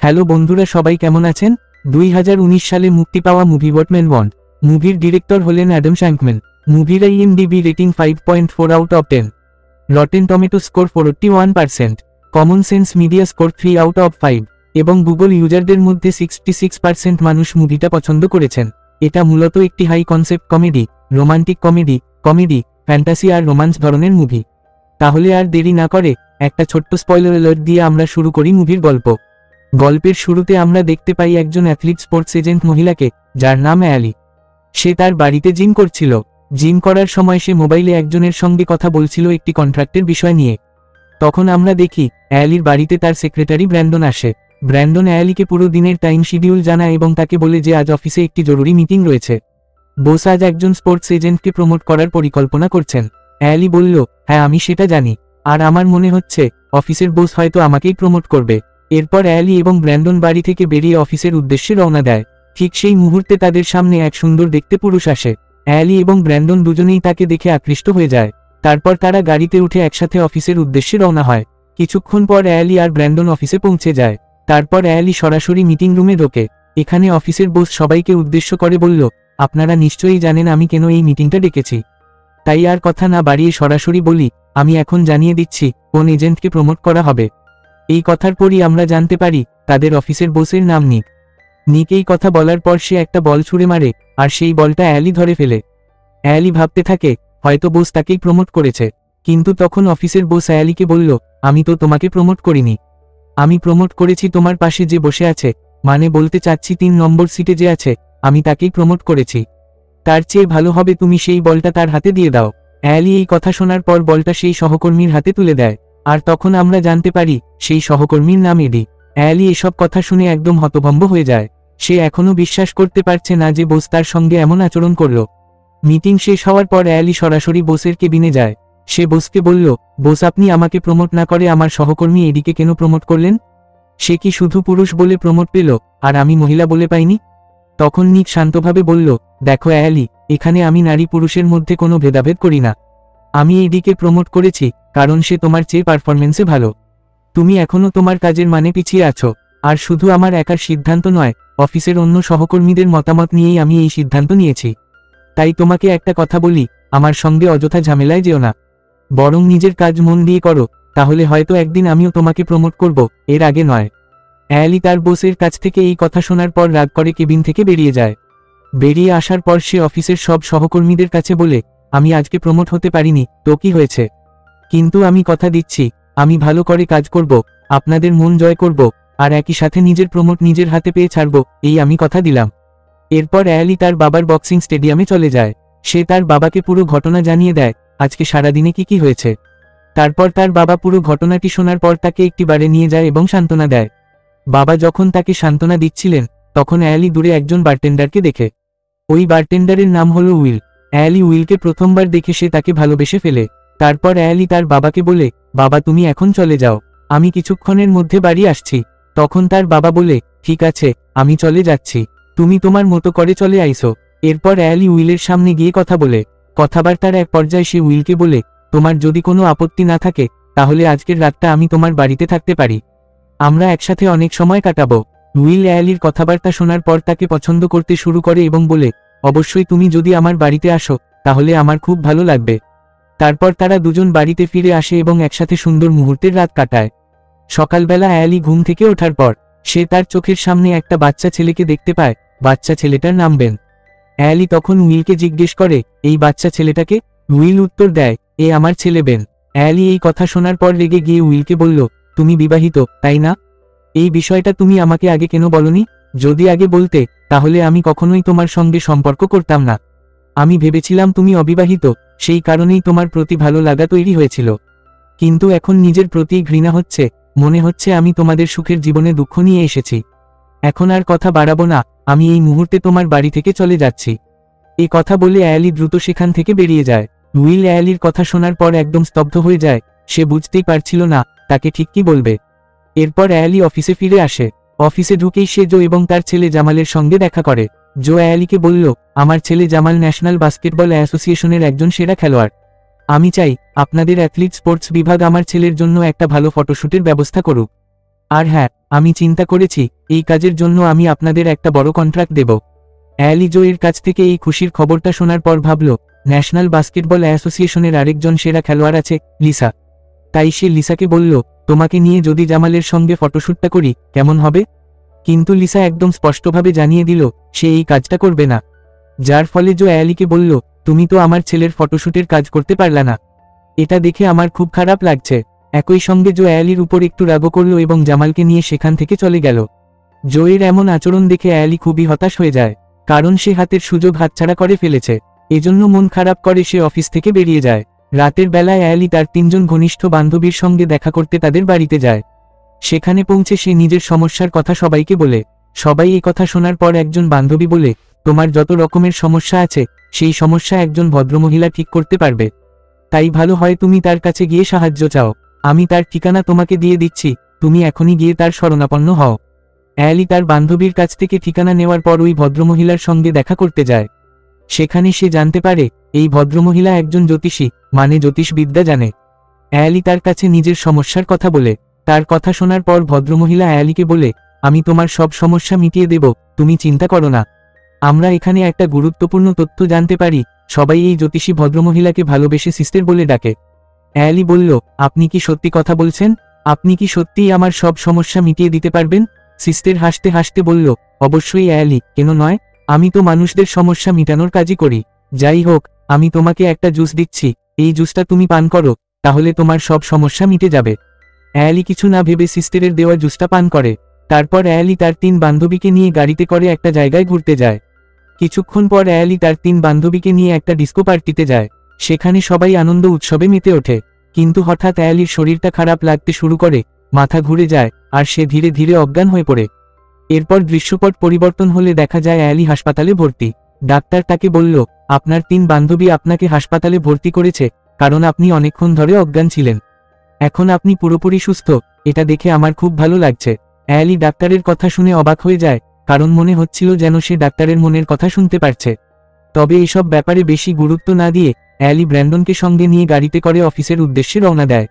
Hello বন্ধুরা, সবাই কেমন আছেন? 2019 সালে মুক্তি পাওয়া মুভি ব্যাটম্যান বন্ড মুভির ডিরেক্টর হলেন অ্যাডাম শ্যাঙ্কম্যান। মুভির IMDb rating 5.4 out of 10, rotten tomato score 41%, common sense media score 3 out of 5 এবং গুগল ইউজারদের মধ্যে 66% মানুষ মুভিটা পছন্দ করেছেন। এটা মূলত একটি high concept comedy, romantic comedy, fantasy আর রোমান্স ধরনের মুভি। তাহলে আর দেরি না করে একটা ছোট্ট স্পয়লার অ্যালার্ট দিয়ে আমরা শুরু করি মুভির গল্প। গল্পের শুরুতে আমরা দেখতে পাই একজন অ্যাথলিট স্পোর্টস এজেন্ট মহিলাকে, যার নাম অ্যালি। সে তার বাড়িতে জিম করছিল। জিম করার সময় সে মোবাইলে একজনের সঙ্গে কথা বলছিল একটি কন্ট্রাক্টের বিষয় নিয়ে। তখন আমরা দেখি অ্যালির বাড়িতে তার সেক্রেটারি ব্র্যান্ডন আসে। ব্র্যান্ডন অ্যালিকে পুরো দিনের টাইম শিডিউল জানায় এবং তাকে বলে যে আজ অফিসে একটি জরুরি মিটিং রয়েছে। বস আজ একজন স্পোর্টস এজেন্টকে প্রমোট করার পরিকল্পনা করছেন। অ্যালি বলল, হ্যাঁ আমি সেটা জানি, আর আমার মনে হচ্ছে অফিসের বস হয়তো আমাকেই প্রমোট করবে। এরপর অ্যালি এবং ব্র্যান্ডন বাড়ি থেকে বেরিয়ে অফিসের উদ্দেশ্যে রওনা দেয়। ঠিক সেই মুহূর্তে তাদের সামনে এক সুন্দর দেখতে পুরুষ আসে। অ্যালি এবং ব্র্যান্ডন দুজনেই তাকে দেখে আকৃষ্ট হয়ে যায়। তারপর তারা গাড়িতে উঠে একসাথে অফিসের উদ্দেশ্যে রওনা হয়। কিছুক্ষণ পর অ্যালি আর ব্র্যান্ডন অফিসে পৌঁছে যায়। তারপর অ্যালি সরাসরি মিটিং রুমে ঢোকে। এখানে অফিসের বস সবাইকে উদ্দেশ্য করে বলল, আপনারা নিশ্চয়ই জানেন আমি কেন এই মিটিংটা ডেকেছি। তাই আর কথা না বাড়িয়ে সরাসরি বলি, আমি এখন জানিয়ে দিচ্ছি কোন এজেন্টকে প্রমোট করা হবে। এই কথার পরই আমরা জানতে পারি তাদের অফিসের বসের নাম নিক। নিক এই কথা বলার পর সে একটা বল ছুঁড়ে মারে, আর সেই বলটা অ্যালি ধরে ফেলে। অ্যালি ভাবতে থাকে হয়তো বস তাকেই প্রমোট করেছে। কিন্তু তখন অফিসের বস অ্যালিকে বলল, আমি তো তোমাকে প্রমোট করিনি, আমি প্রমোট করেছি তোমার পাশে যে বসে আছে, মানে বলতে চাচ্ছি 3 নম্বর সিটে যে আছে, আমি তাকেই প্রমোট করেছি। তার চেয়ে ভালো হবে তুমি সেই বলটা তার হাতে দিয়ে দাও। অ্যালি এই কথা শোনার পর বলটা সেই সহকর্মীর হাতে তুলে দেয়। আর তখন আমরা জানতে পারি সেই সহকর্মীর নাম এডি। অ্যালি এসব কথা শুনে একদম হতভম্ব হয়ে যায়। সে এখনও বিশ্বাস করতে পারছে না যে বস তার সঙ্গে এমন আচরণ করল। মিটিং শেষ হওয়ার পর অ্যালি সরাসরি বসের কেবিনে যায়। সে বসকে বলল, বস আপনি আমাকে প্রমোট না করে আমার সহকর্মী এডিকে কেন প্রমোট করলেন? সে কি শুধু পুরুষ বলে প্রমোট পেল আর আমি মহিলা বলে পাইনি? তখন নিক শান্তভাবে বলল, দেখো অ্যালি, এখানে আমি নারী পুরুষের মধ্যে কোনো ভেদাভেদ করি না। আমি এডিকে প্রমোট করেছি কারণ সে তোমার চেয়ে পারফরমেন্সে ভালো। তুমি এখনও তোমার কাজের মানে পিছিয়ে আছো। আর শুধু আমার একার সিদ্ধান্ত নয়, অফিসের অন্য সহকর্মীদের মতামত নিয়েই আমি এই সিদ্ধান্ত নিয়েছি। তাই তোমাকে একটা কথা বলি, আমার সঙ্গে অযথা ঝামেলায় যেও না, বরং নিজের কাজ মন দিয়ে করো, তাহলে হয়তো একদিন আমিও তোমাকে প্রমোট করব, এর আগে নয়। অ্যালি তার বসের কাছ থেকে এই কথা শোনার পর রাগ করে কেবিন থেকে বেরিয়ে যায়। বেরিয়ে আসার পর সে অফিসের সব সহকর্মীদের কাছে বলে, আমি আজকে প্রমোট হতে পারিনি তো কি হয়েছে, কিন্তু আমি কথা দিচ্ছি আমি ভালো করে কাজ করব, আপনাদের মন জয় করব, আর একই সাথে নিজের প্রমোট নিজের হাতে পেয়ে ছাড়ব, এই আমি কথা দিলাম। এরপর অ্যালি তার বাবার বক্সিং স্টেডিয়ামে চলে যায়। সে তার বাবাকে পুরো ঘটনা জানিয়ে দেয় আজকে সারাদিনে কি হয়েছে। তারপর তার বাবা পুরো ঘটনাটি শোনার পর তাকে একটি বারে নিয়ে যায় এবং সান্ত্বনা দেয়। বাবা যখন তাকে সান্ত্বনা দিচ্ছিলেন তখন অ্যালি দূরে একজন বারটেন্ডারকে দেখে। ওই বারটেন্ডারের নাম হলো উইল। অ্যালি উইলকে প্রথমবার দেখে সে তাকে ভালোবেসে ফেলে। তারপর অ্যালি তার বাবাকে বলে, বাবা তুমি এখন চলে যাও, আমি কিছুক্ষণের মধ্যে বাড়ি আসছি। তখন তার বাবা বলে, ঠিক আছে আমি চলে যাচ্ছি, তুমি তোমার মতো করে চলে আইসো। এরপর অ্যালি উইলের সামনে গিয়ে কথা বলে। কথাবার্তার এক পর্যায়ে সে উইলকে বলে, তোমার যদি কোনো আপত্তি না থাকে তাহলে আজকের রাতটা আমি তোমার বাড়িতে থাকতে পারি, আমরা একসাথে অনেক সময় কাটাবো। উইল অ্যালির কথাবার্তা শোনার পর তাকে পছন্দ করতে শুরু করে এবং বলে, অবশ্যই তুমি যদি আমার বাড়িতে আসো তাহলে আমার খুব ভালো লাগবে। তারপর তারা দুজন বাড়িতে ফিরে আসে এবং একসাথে সুন্দর মুহূর্তের রাত কাটায়। সকালবেলা অ্যালি ঘুম থেকে ওঠার পর সে তার চোখের সামনে একটা বাচ্চা ছেলেকে দেখতে পায়। বাচ্চা ছেলেটার নাম বেন। অ্যালি তখন উইলকে জিজ্ঞেস করে, এই বাচ্চা ছেলেটাকে? উইল উত্তর দেয়, এ আমার ছেলে বেন। অ্যালি এই কথা শোনার পর রেগে গিয়ে উইলকে বলল, তুমি বিবাহিত তাই না? এই বিষয়টা তুমি আমাকে আগে কেন বলনি? যদি আগে বলতে তাহলে আমি কখনোই তোমার সঙ্গে সম্পর্ক করতাম না। আমি ভেবেছিলাম তুমি অবিবাহিত, সেই কারণেই তোমার প্রতি ভালো লাগা তৈরি হয়েছিল, কিন্তু এখন নিজের প্রতি ঘৃণা হচ্ছে, মনে হচ্ছে আমি তোমাদের সুখের জীবনে দুঃখ নিয়ে এসেছি। এখন আর কথা বাড়াবো না, আমি এই মুহূর্তে তোমার বাড়ি থেকে চলে যাচ্ছি। এই কথা বলে অ্যালি দ্রুত সেখান থেকে বেরিয়ে যায়। উইল অ্যালির কথা শোনার পর একদম স্তব্ধ হয়ে যায়। সে বুঝতেই পারছিল না তাকে ঠিক কি বলবে। এরপর অ্যালি অফিসে ফিরে আসে। অফিসে ঢুকেই সে জো এবং তার ছেলে জামালের সঙ্গে দেখা করে। জো অ্যালিকে বলল, আমার ছেলে জামাল ন্যাশনাল বাস্কেটবল অ্যাসোসিয়েশনের একজন সেরা খেলোয়াড়। আমি চাই আপনাদের অ্যাথলিট স্পোর্টস বিভাগ আমার ছেলের জন্য একটা ভালো ফটোশ্যুটের ব্যবস্থা করুক। আর হ্যাঁ, আমি চিন্তা করেছি এই কাজের জন্য আমি আপনাদের একটা বড় কন্ট্রাক্ট দেব। অ্যালি জোয়ের কাছ থেকে এই খুশির খবরটা শোনার পর ভাবল, ন্যাশনাল বাস্কেটবল অ্যাসোসিয়েশনের আরেকজন সেরা খেলোয়াড় আছে, লিসা। তাই সে লিসাকে বলল, তোমাকে নিয়ে যদি জামালের সঙ্গে ফটোশ্যুটটা করি কেমন হবে? কিন্তু লিসা একদম স্পষ্টভাবে জানিয়ে দিল সে এই কাজটা করবে না। যার ফলে জো অ্যালিকে বলল, তুমি তো আমার ছেলের ফটোশ্যুটের কাজ করতে পারলা না। এটা দেখে আমার খুব খারাপ লাগছে। একই সঙ্গে জো অ্যালির উপর একটু রাগও করল এবং জামালকে নিয়ে সেখান থেকে চলে গেল। জোয়ের এমন আচরণ দেখে অ্যালি খুবই হতাশ হয়ে যায়, কারণ সে হাতের সুযোগ হাতছাড়া করে ফেলেছে। এজন্য মন খারাপ করে সে অফিস থেকে বেরিয়ে যায়। রাতের বেলায় অ্যালি তার 3 জন ঘনিষ্ঠ বান্ধবীর সঙ্গে দেখা করতে তাদের বাড়িতে যায়। সেখানে পৌঁছে সে নিজের সমস্যার কথা সবাইকে বলে। সবাই এই কথা শোনার পর একজন বান্ধবী বলে, তোমার যত রকমের সমস্যা আছে সেই সমস্যা একজন ভদ্রমহিলা ঠিক করতে পারবে। তাই ভালো হয় তুমি তার কাছে গিয়ে সাহায্য চাও। আমি তার ঠিকানা তোমাকে দিয়ে দিচ্ছি, তুমি এখনই গিয়ে তার শরণাপন্ন হও। অ্যালি তার বান্ধবীর কাছ থেকে ঠিকানা নেওয়ার পর ওই ভদ্রমহিলার সঙ্গে দেখা করতে যায়। সেখানে সে জানতে পারে এই ভদ্রমহিলা একজন জ্যোতিষী, মানে জ্যোতিষবিদ্যা জানে। অ্যালি তার কাছে নিজের সমস্যার কথা বলে। তার কথা শোনার পর ভদ্রমহিলা অ্যালিকে বলে, আমি তোমার সব সমস্যা মিটিয়ে দেব, তুমি চিন্তা করো না। আমরা এখানে একটা গুরুত্বপূর্ণ তথ্য জানতে পারি, সবাই এই জ্যোতিষী ভদ্রমহিলাকে ভালোবেসে সিস্টার বলে ডাকে। অ্যালি বলল, আপনি কি সত্যি কথা বলছেন? আপনি কি সত্যিই আমার সব সমস্যা মিটিয়ে দিতে পারবেন? সিস্টার হাসতে হাসতে বলল, অবশ্যই অ্যালি, কেন নয়, আমি তো মানুষদের সমস্যা মিটানোর কাজই করি। যাই হোক, আমি তোমাকে একটা জুস দিচ্ছি, এই জুসটা তুমি পান করো, তাহলে তোমার সব সমস্যা মিটে যাবে। অ্যালি কিছু না ভেবে সিস্টারের দেওয়া জুসটা পান করে। তারপর অ্যালি তার 3 বান্ধবীকে নিয়ে গাড়িতে করে একটা জায়গায় ঘুরতে যায়। কিছুক্ষণ পর অ্যালি তার 3 বান্ধবীকে নিয়ে একটা ডিস্কো পার্টিতে যায়। সেখানে সবাই আনন্দ উৎসবে মেতে ওঠে। কিন্তু হঠাৎ অ্যালির শরীরটা খারাপ লাগতে শুরু করে, মাথা ঘুরে যায়, আর সে ধীরে ধীরে অজ্ঞান হয়ে পড়ে। এরপর দৃশ্যপট পরিবর্তন হলে দেখা যায় অ্যালি হাসপাতালে ভর্তি। ডাক্তার তাকে বলল, আপনার 3 বান্ধবী আপনাকে হাসপাতালে ভর্তি করেছে কারণ আপনি অনেকক্ষণ ধরে অজ্ঞান ছিলেন। এখন আপনি পুরোপুরি সুস্থ, এটা দেখে আমার খুব ভালো লাগছে। অ্যালি ডাক্তারের কথা শুনে অবাক হয়ে যায়, কারণ মনে হচ্ছিল যেন সে ডাক্তারের মনের কথা শুনতে পারছে। তবে এসব ব্যাপারে বেশি গুরুত্ব না দিয়ে অ্যালি ব্র্যান্ডনকে সঙ্গে নিয়ে গাড়িতে করে অফিসের উদ্দেশ্যে রওনা দেয়।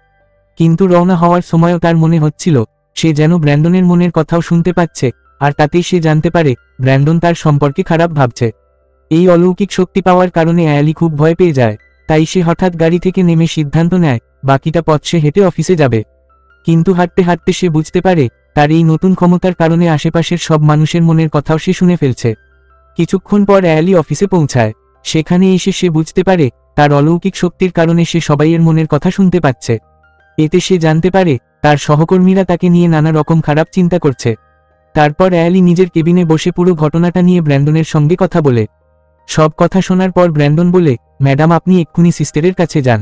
কিন্তু রওনা হওয়ার সময়ও তার মনে হচ্ছিল সে যেন ব্র্যান্ডনের মনের কথাও শুনতে পাচ্ছে, আর তাতেই সে জানতে পারে ব্র্যান্ডন তার সম্পর্কে খারাপ ভাবছে। এই অলৌকিক শক্তি পাওয়ার কারণে অ্যালি খুব ভয় পেয়ে যায়। তাই সে হঠাৎ গাড়ি থেকে নেমে সিদ্ধান্ত নেয় বাকিটা পথ সে হেঁটে অফিসে যাবে। কিন্তু হাঁটতে হাঁটতে সে বুঝতে পারে তার এই নতুন ক্ষমতার কারণে আশেপাশের সব মানুষের মনের কথাও সে শুনে ফেলছে। কিছুক্ষণ পর অ্যালি অফিসে পৌঁছায়। সেখানে এসে সে বুঝতে পারে তার অলৌকিক শক্তির কারণে সে সবাইয়ের মনের কথা শুনতে পাচ্ছে। এতে সে জানতে পারে তার সহকর্মীরা তাকে নিয়ে নানা রকম খারাপ চিন্তা করছে। তারপর অ্যালি নিজের কেবিনে বসে পুরো ঘটনাটা নিয়ে ব্র্যান্ডনের সঙ্গে কথা বলে। সব কথা শোনার পর ব্র্যান্ডন বলে, ম্যাডাম আপনি এক্ষুনি সিস্টারের কাছে যান,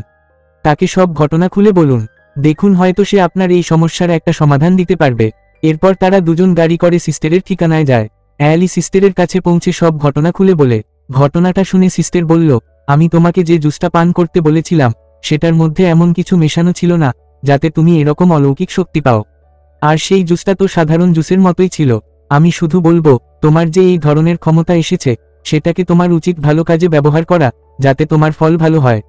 তাকে সব ঘটনা খুলে বলুন, দেখুন হয়তো সে আপনার এই সমস্যার একটা সমাধান দিতে পারবে। এরপর তারা দুজন গাড়ি করে সিস্টারের ঠিকানায় যায়। অ্যালি সিস্টারের কাছে পৌঁছে সব ঘটনা খুলে বলে। ঘটনাটা শুনে সিস্টার বলল, আমি তোমাকে যে জুসটা পান করতে বলেছিলাম সেটার মধ্যে এমন কিছু মেশানো ছিল না যাতে তুমি এরকম অলৌকিক শক্তি পাও। আর সেই জুসটা তো সাধারণ জুসের মতোই ছিল। আমি শুধু বলবো তোমার যে এই ধরনের ক্ষমতা এসেছে সেটাকে তোমার উচিত ভালো কাজে ব্যবহার করা, যাতে তোমার ফল ভালো হয়।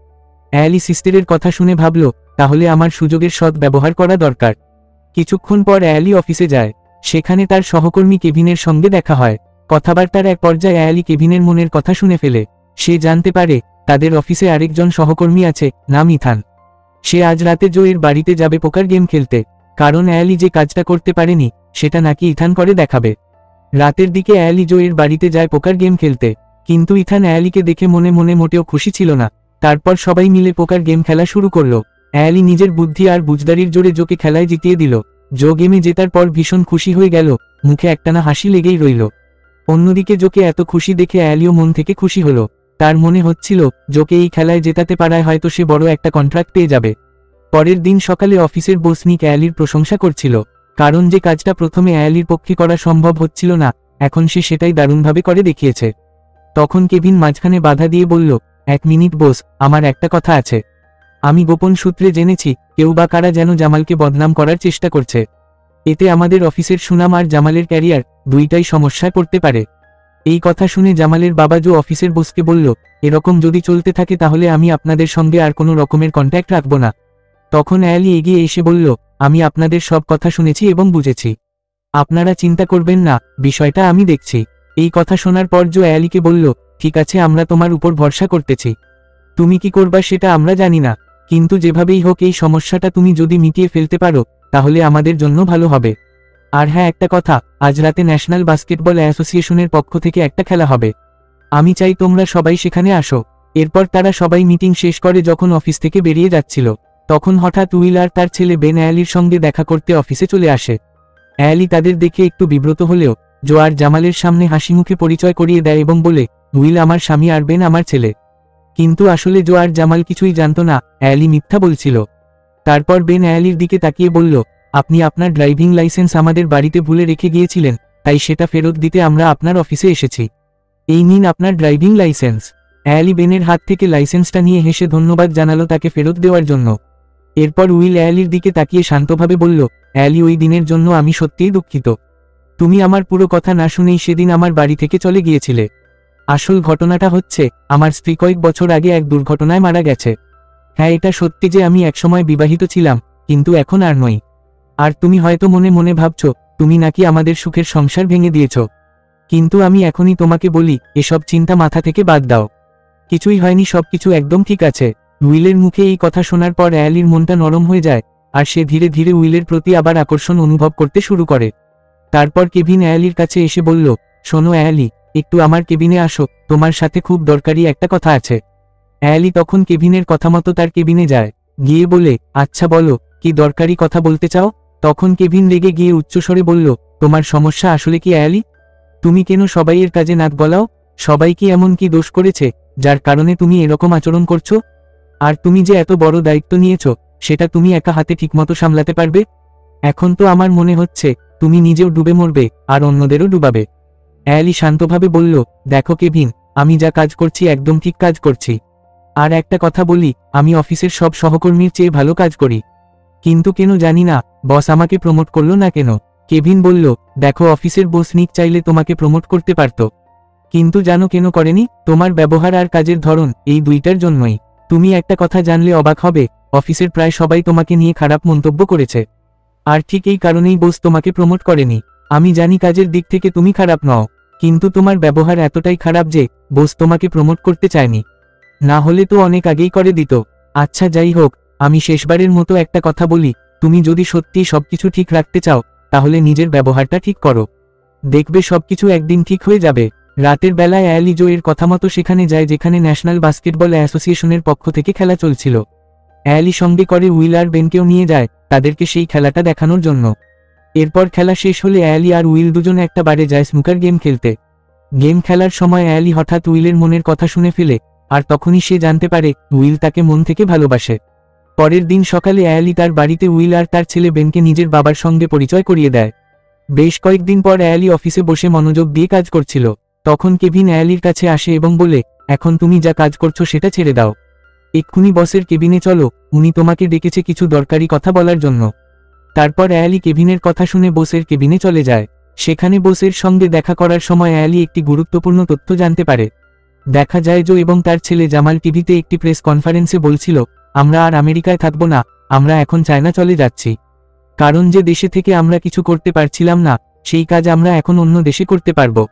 অ্যালি সিস্টারের কথা শুনে ভাবল, তাহলে আমার সুযোগের সৎ ব্যবহার করা দরকার। কিছুক্ষণ পর অ্যালি অফিসে যায়। সেখানে তার সহকর্মী কেভিনের সঙ্গে দেখা হয়। কথাবার্তার এক পর্যায়ে অ্যালি কেভিনের মনের কথা শুনে ফেলে। সে জানতে পারে তাদের অফিসে আরেকজন সহকর্মী আছে, নাম ইথান। সে আজ রাতে জোয়ের বাড়িতে যাবে পোকার গেম খেলতে, কারণ অ্যালি যে কাজটা করতে পারেনি সেটা নাকি ইথান করে দেখাবে। রাতের দিকে অ্যালি জোয়ের বাড়িতে যায় পোকার গেম খেলতে, কিন্তু ইথান অ্যালিকে দেখে মনে মনে মোটেও খুশি ছিল না। তারপর সবাই মিলে পোকার গেম খেলা শুরু করল। অ্যালি নিজের বুদ্ধি আর বুঝদারির জোরে জোকে খেলায় জিতিয়ে দিল। জো গেমে জেতার পর ভীষণ খুশি হয়ে গেল, মুখে একটানা হাসি লেগেই রইল। অন্যদিকে জোকে এত খুশি দেখে অ্যালিও মন থেকে খুশি হলো। তার মনে হচ্ছিল জোকে এই খেলায় জেতাতে পারায় হয়তো সে বড় একটা কন্ট্রাক্ট পেয়ে যাবে। পরের দিন সকালে অফিসের বস নিক অ্যালির প্রশংসা করছিল, কারণ যে কাজটা প্রথমে অ্যালির পক্ষে করা সম্ভব হচ্ছিল না এখন সে সেটাই দারুণভাবে করে দেখিয়েছে। তখন কেভিন মাঝখানে বাধা দিয়ে বলল, 1 মিনিট বস, আমার একটা কথা আছে। আমি গোপন সূত্রে জেনেছি কেউ বা কারা যেন জামালকে বদনাম করার চেষ্টা করছে। এতে আমাদের অফিসের সুনাম আর জামালের ক্যারিয়ার দুইটাই সমস্যায় পড়তে পারে। এই কথা শুনে জামালের বাবা জো অফিসের বসকে বলল, এরকম যদি চলতে থাকে তাহলে আমি আপনাদের সঙ্গে আর কোনো রকমের কন্ট্যাক্ট রাখব না। তখন অ্যালি এগিয়ে এসে বলল, আমি আপনাদের সব কথা শুনেছি এবং বুঝেছি। আপনারা চিন্তা করবেন না, বিষয়টা আমি দেখছি। এই কথা শোনার পর জো অ্যালিকে বলল, ঠিক আছে, আমরা তোমার উপর ভরসা করতেছি। তুমি কি করবা সেটা আমরা জানি না, কিন্তু যেভাবেই হোক এই সমস্যাটা তুমি যদি মিটিয়ে ফেলতে পারো তাহলে আমাদের জন্য ভালো হবে। আর হ্যাঁ, একটা কথা, আজ রাতে ন্যাশনাল বাস্কেটবল অ্যাসোসিয়েশনের পক্ষ থেকে একটা খেলা হবে। আমি চাই তোমরা সবাই সেখানে আসো। এরপর তারা সবাই মিটিং শেষ করে যখন অফিস থেকে বেরিয়ে যাচ্ছিল, তখন হঠাৎ উইল আর তার ছেলে বেন অ্যালির সঙ্গে দেখা করতে অফিসে চলে আসে। অ্যালি তাদের দেখে একটু বিব্রত হলেও জো আর জামালের সামনে হাসিমুখে পরিচয় করিয়ে দেয় এবং বলে, উইল আমার স্বামী আর বেন আমার ছেলে। কিন্তু আসলে জো আর জামাল কিছুই জানত না, অ্যালি মিথ্যা বলছিল। তারপর বেন অ্যালির দিকে তাকিয়ে বলল, আপনি আপনার ড্রাইভিং লাইসেন্স আমাদের বাড়িতে ভুলে রেখে গিয়েছিলেন, তাই সেটা ফেরত দিতে আমরা আপনার অফিসে এসেছি। এই নিন আপনার ড্রাইভিং লাইসেন্স। অ্যালি বেনের হাত থেকে লাইসেন্সটা নিয়ে হেসে ধন্যবাদ জানালো তাকে ফেরত দেওয়ার জন্য। এরপর উইল অ্যালির দিকে তাকিয়ে শান্তভাবে বলল, অ্যালি, ওই দিনের জন্য আমি সত্যিই দুঃখিত। তুমি আমার পুরো কথা না শুনেই সেদিন আমার বাড়ি থেকে চলে গিয়েছিলে। আসল ঘটনাটা হচ্ছে, আমার স্ত্রী কয়েক বছর আগে এক দুর্ঘটনায় মারা গেছে। হ্যাঁ, এটা সত্যি যে আমি একসময় বিবাহিত ছিলাম, কিন্তু এখন আর নই। আর তুমি হয়তো মনে মনে ভাবছ তুমি নাকি আমাদের সুখের সংসার ভেঙে দিয়েছ, কিন্তু আমি এখনই তোমাকে বলি, এসব চিন্তা মাথা থেকে বাদ দাও। কিছুই হয়নি, সবকিছু একদম ঠিক আছে। উইলের মুখে এই কথা শোনার পর অ্যালির মনটা নরম হয়ে যায়, আর সে ধীরে ধীরে উইলের প্রতি আবার আকর্ষণ অনুভব করতে শুরু করে। তারপর কেভিন অ্যালির কাছে এসে বলল, শোনো অ্যালি, একটু আমার কেবিনে আসো, তোমার সাথে খুব দরকারি একটা কথা আছে। অ্যালি তখন কেভিনের কথা মতো তার কেবিনে যায়, গিয়ে বলে, আচ্ছা বলো, কি দরকারি কথা বলতে চাও? তখন কেভিন রেগে গিয়ে উচ্চস্বরে বলল, তোমার সমস্যা আসলে কি অ্যালি? তুমি কেন সবাইয়ের কাজে নাক গলাও? সবাই কি এমন কি দোষ করেছে যার কারণে তুমি এরকম আচরণ করছো? আর তুমি যে এত বড় দায়িত্ব নিয়েছো, সেটা তুমি একা হাতে ঠিকমতো সামলাতে পারবে? এখন তো আমার মনে হচ্ছে তুমি নিজেও ডুবে মরবে আর অন্যদেরও ডুবাবে। অ্যালি শান্তভাবে বলল, দেখো কেভিন, আমি যা কাজ করছি একদম ঠিক কাজ করছি। আর একটা কথা বলি, আমি অফিসের সব সহকর্মীর চেয়ে ভালো কাজ করি। কিন্তু কেন জানি না বস আমাকে প্রমোট করলো না কেন? কেভিন বলল, দেখো, অফিসের বস নিক চাইলে তোমাকে প্রমোট করতে পারত, কিন্তু জানো কেন করেনি? তোমার ব্যবহার আর কাজের ধরন, এই দুইটার জন্যই। তুমি একটা কথা জানলে অবাক হবে, অফিসের প্রায় সবাই তোমাকে নিয়ে খারাপ মন্তব্য করেছে। আর ঠিক এই কারণেই বস তোমাকে প্রমোট করেনি। আমি জানি কাজের দিক থেকে তুমি খারাপ নও, কিন্তু তোমার ব্যবহার এতটাই খারাপ যে বস তোমাকে প্রমোট করতে চায়নি। না হলে তো অনেক আগেই করে দিত। আচ্ছা, যাই হোক, আমি শেষবারের মতো একটা কথা বলি, তুমি যদি সত্যিই সবকিছু ঠিক রাখতে চাও তাহলে নিজের ব্যবহারটা ঠিক করো। দেখবে সবকিছু একদিন ঠিক হয়ে যাবে। রাতের বেলায় অ্যালি জো এর কথা মতো সেখানে যায় যেখানে ন্যাশনাল বাস্কেটবল অ্যাসোসিয়েশনের পক্ষ থেকে খেলা চলছিল। অ্যালি সঙ্গে করে উইল আর বেনকেও নিয়ে যায় তাদেরকে সেই খেলাটা দেখানোর জন্য। এরপর খেলা শেষ হলে অ্যালি আর উইল দুজনে একটা বারে যায় স্নুকার গেম খেলতে। গেম খেলার সময় অ্যালি হঠাৎ উইলের মনের কথা শুনে ফেলে, আর তখনই সে জানতে পারে উইল তাকে মন থেকে ভালোবাসে। পরের দিন সকালে অ্যালি তার বাড়িতে উইল আর তার ছেলে বেনকে নিজের বাবার সঙ্গে পরিচয় করিয়ে দেয়। বেশ কয়েকদিন পর অ্যালি অফিসে বসে মনোযোগ দিয়ে কাজ করছিল। তখন কেভিন অ্যালির কাছে আসে এবং বলে, এখন তুমি যা কাজ করছো সেটা ছেড়ে দাও। এক্ষুনি বসের কেবিনে চলো, উনি তোমাকে ডেকেছে কিছু দরকারি কথা বলার জন্য। তারপর অ্যালি কেভিনের কথা শুনে বসের কেবিনে চলে যায়। সেখানে বসের সঙ্গে দেখা করার সময় অ্যালি একটি গুরুত্বপূর্ণ তথ্য জানতে পারে। দেখা যায় জো এবং তার ছেলে জামাল টিভিতে একটি প্রেস কনফারেন্সে বলছিল, আমরা আর আমেরিকায় থাকবো না, আমরা এখন চায়না চলে যাচ্ছি। কারণ যে দেশে থেকে আমরা কিছু করতে পারছিলাম না, সেই কাজ আমরা এখন অন্য দেশে করতে পারবো।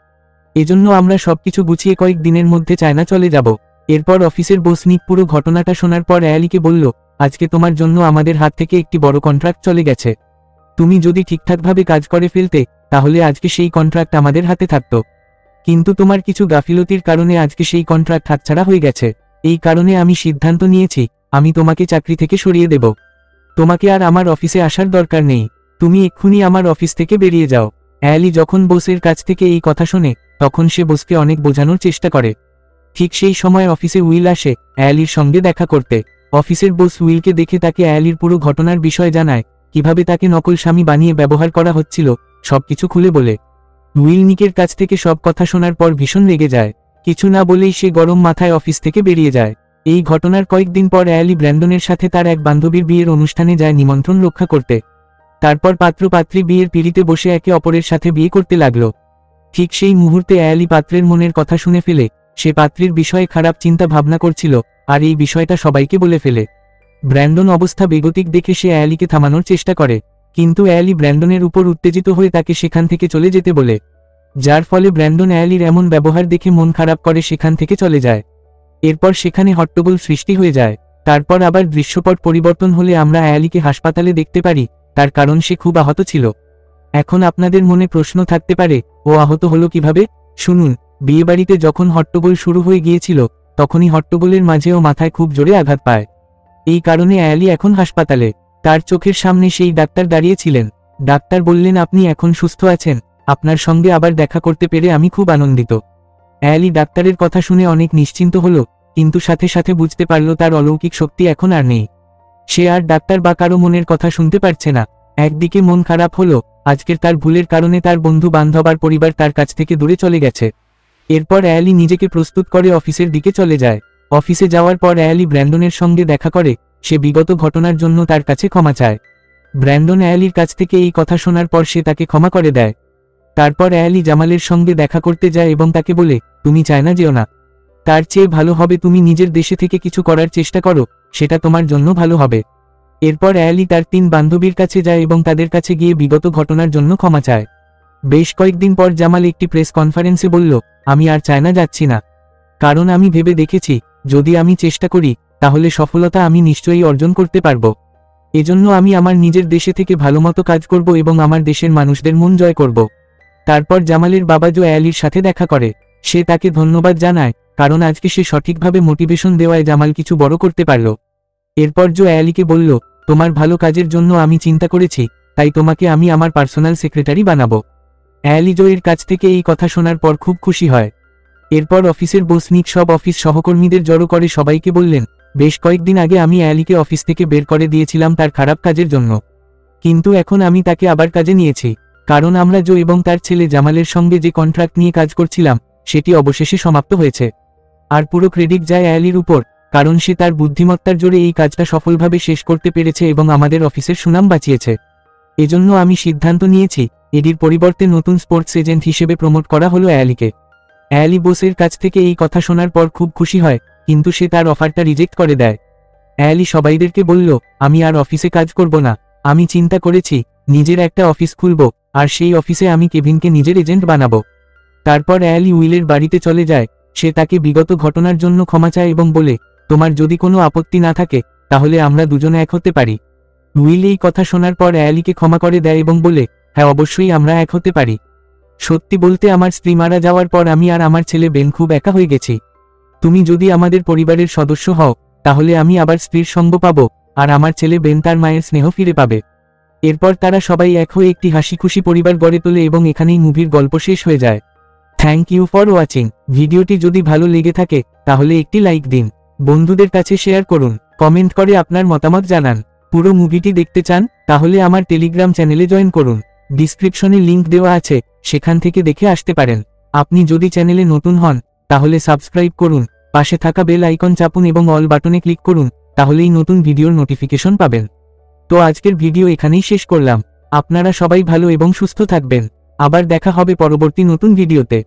এজন্য আমরা সবকিছু গুছিয়ে কয়েক দিনের মধ্যে চায়না চলে যাব। এরপর অফিসের বস নিক পুরো ঘটনাটা শোনার পর অ্যালিকে বলল, আজকে তোমার জন্য আমাদের হাত থেকে একটি বড় কন্ট্রাক্ট চলে গেছে। তুমি যদি ঠিকঠাকভাবে কাজ করে ফেলতে তাহলে আজকে সেই কন্ট্রাক্ট আমাদের হাতে থাকত, কিন্তু তোমার কিছু গাফিলতির কারণে আজকে সেই কন্ট্রাক্ট হাতছাড়া হয়ে গেছে। এই কারণে আমি সিদ্ধান্ত নিয়েছি, আমি তোমাকে চাকরি থেকে সরিয়ে দেব। তোমাকে আর আমার অফিসে আসার দরকার নেই, তুমি এক্ষুনি আমার অফিস থেকে বেরিয়ে যাও। অ্যালি যখন বসের কাছ থেকে এই কথা শোনে তখন সে বসকে অনেক বোঝানোর চেষ্টা করে। ঠিক সেই সময় অফিসে উইল আসে অ্যালির সঙ্গে দেখা করতে। অফিসের বস উইলকে দেখে তাকে অ্যালির পুরো ঘটনার বিষয় জানায়, কিভাবে তাকে নকল স্বামী বানিয়ে ব্যবহার করা হচ্ছিল সবকিছু খুলে বলে। উইল নিকের কাছ থেকে সব কথা শোনার পর ভীষণ রেগে যায়। কিছু না বলেই সে গরম মাথায় অফিস থেকে বেরিয়ে যায়। এই ঘটনার কয়েকদিন পর অ্যালি ব্র্যান্ডনের সাথে তার এক বান্ধবীর বিয়ের অনুষ্ঠানে যায় নিমন্ত্রণ রক্ষা করতে। তারপর পাত্রপাত্রী বিয়ের পিঁড়িতে বসে একে অপরের সাথে বিয়ে করতে লাগলো। ঠিক সেই মুহূর্তে অ্যালি পাত্রের মনের কথা শুনে ফেলে। সে পাত্রীর বিষয়ে খারাপ চিন্তা ভাবনা করছিল, আর এই বিষয়টা সবাইকে বলে ফেলে। ব্র্যান্ডন অবস্থা বেগতিক দেখে সে অ্যালিকে থামানোর চেষ্টা করে, কিন্তু অ্যালি ব্র্যান্ডনের উপর উত্তেজিত হয়ে তাকে সেখান থেকে চলে যেতে বলে, যার ফলে ব্র্যান্ডন অ্যালির এমন ব্যবহার দেখে মন খারাপ করে সেখান থেকে চলে যায়। এরপর সেখানে হট্টগোল সৃষ্টি হয়ে যায়। তারপর আবার দৃশ্যপট পরিবর্তন হলে আমরা অ্যালিকে হাসপাতালে দেখতে পারি, তার কারণ সে খুব আহত ছিল। এখন আপনাদের মনে প্রশ্ন থাকতে পারে, ও আহত হলো কিভাবে? শুনুন, বিয়েবাড়িতে যখন হট্টগোল শুরু হয়ে গিয়েছিল, তখনই হট্টগোলের মাঝেও মাথায় খুব জোরে আঘাত পায়। এই কারণে অ্যালি এখন হাসপাতালে। তার চোখের সামনে সেই ডাক্তার দাঁড়িয়েছিলেন। ডাক্তার বললেন, আপনি এখন সুস্থ আছেন, আপনার সঙ্গে আবার দেখা করতে পেরে আমি খুব আনন্দিত। অ্যালি ডাক্তারের কথা শুনে অনেক নিশ্চিন্ত হলো, কিন্তু সাথে সাথে বুঝতে পারল তার অলৌকিক শক্তি এখন আর নেই। সে আর ডাক্তার বা কারো মনের কথা শুনতে পারছে না। একদিকে মন খারাপ হলো, আজকের তার ভুলের কারণে তার বন্ধু বান্ধব আর পরিবার তার কাছ থেকে দূরে চলে গেছে। এরপর অ্যালি নিজেকে প্রস্তুত করে অফিসের দিকে চলে যায়। অফিসে যাওয়ার পর অ্যালি ব্র্যান্ডনের সঙ্গে দেখা করে, সে বিগত ঘটনার জন্য তার কাছে ক্ষমা চায়। ব্র্যান্ডন অ্যালির কাছ থেকে এই কথা শোনার পর সে তাকে ক্ষমা করে দেয়। তারপর অ্যালি জামালের সঙ্গে দেখা করতে যায় এবং তাকে বলে, তুমি চায়না যেও না, তার চেয়ে ভালো হবে তুমি নিজের দেশে থেকে কিছু করার চেষ্টা করো, সেটা তোমার জন্য ভালো হবে। এরপর অ্যালি তার 3 বান্ধবীর কাছে যায় এবং তাদের কাছে গিয়ে বিগত ঘটনার জন্য ক্ষমা চায়। বেশ কয়েকদিন পর জামাল একটি প্রেস কনফারেন্সে বলল, আমি আর চায়না যাচ্ছি না, কারণ আমি ভেবে দেখেছি যদি আমি চেষ্টা করি তাহলে সফলতা আমি নিশ্চয়ই অর্জন করতে পারব। এজন্য আমি আমার নিজের দেশে থেকে ভালোমতো কাজ করব এবং আমার দেশের মানুষদের মন জয় করব। তারপর জামালের বাবা জো অ্যালির সাথে দেখা করে। সে তাকে ধন্যবাদ জানায়, কারণ আজকে সে সঠিকভাবে মোটিভেশন দেওয়ায় জামাল কিছু বড় করতে পারল। এরপর জো অ্যালিকে বলল, তোমার ভালো কাজের জন্য আমি চিন্তা করেছি, তাই তোমাকে আমি আমার পার্সোনাল সেক্রেটারি বানাবো। অ্যালি জোয়ের কাছ থেকে এই কথা শোনার পর খুব খুশি হয়। এরপর অফিসের বস নিক সব অফিস সহকর্মীদের জড়ো করে সবাইকে বললেন, বেশ কয়েকদিন আগে আমি অ্যালিকে অফিস থেকে বের করে দিয়েছিলাম তার খারাপ কাজের জন্য, কিন্তু এখন আমি তাকে আবার কাজে নিয়েছি, কারণ আমরা জো এবং তার ছেলে জামালের সঙ্গে যে কন্ট্রাক্ট নিয়ে কাজ করছিলাম সেটি অবশেষে সমাপ্ত হয়েছে। আর পুরো ক্রেডিট যায় অ্যালির উপর, কারণ সে তার বুদ্ধিমত্তার জোরে এই কাজটা সফলভাবে শেষ করতে পেরেছে এবং আমাদের অফিসের সুনাম বাঁচিয়েছে। এজন্য আমি সিদ্ধান্ত নিয়েছি, এডির পরিবর্তে নতুন স্পোর্টস এজেন্ট হিসেবে প্রমোট করা হলো অ্যালিকে। অ্যালি বোসের কাছ থেকে এই কথা শোনার পর খুব খুশি হয়, কিন্তু সে তার অফারটা রিজেক্ট করে দেয়। অ্যালি সবাইদেরকে বলল, আমি আর অফিসে কাজ করব না, আমি চিন্তা করেছি নিজের একটা অফিস খুলব, আর সেই অফিসে আমি কেভিনকে নিজের এজেন্ট বানাবো। তারপর অ্যালি উইলের বাড়িতে চলে যায়। সে তাকে বিগত ঘটনার জন্য ক্ষমা চায় এবং বলে, তোমার যদি কোনো আপত্তি না থাকে তাহলে আমরা দুজনে এক হতে পারি। উইল এই কথা শোনার পর অ্যালিকে ক্ষমা করে দেয় এবং বলে, হ্যাঁ অবশ্যই আমরা এক হতে পারি। সত্যি বলতে আমার স্ত্রী মারা যাওয়ার পর আমি আর আমার ছেলে বেন খুব একা হয়ে গেছি। তুমি যদি আমাদের পরিবারের সদস্য হও তাহলে আমি আবার স্ত্রীর সঙ্গ পাবো, আর আমার ছেলে বেন তার মায়ের স্নেহ ফিরে পাবে। এরপর তারা সবাই এক হয়ে একটি হাসি খুশি পরিবার গড়ে তোলে এবং এখানেই মুভির গল্প শেষ হয়ে যায়। Thank you for watching. ভিডিওটি যদি ভালো লেগে থাকে তাহলে একটি লাইক দিন, বন্ধুদের কাছে শেয়ার করুন, কমেন্ট করে আপনার মতামত জানান। পুরো মুভিটি দেখতে চান তাহলে আমার টেলিগ্রাম চ্যানেলে জয়েন করুন, ডিসক্রিপশনে লিংক দেওয়া আছে, সেখান থেকে দেখে আসতে পারেন। আপনি যদি চ্যানেলে নতুন হন তাহলে সাবস্ক্রাইব করুন, পাশে থাকা বেল আইকন চাপুন এবং অল বাটনে ক্লিক করুন, তাহলেই নতুন ভিডিওর নোটিফিকেশন পাবেন। তো আজকের ভিডিও এখানেই শেষ করলাম। আপনারা সবাই ভালো এবং সুস্থ থাকবেন। আবার দেখা হবে পরবর্তী নতুন ভিডিওতে।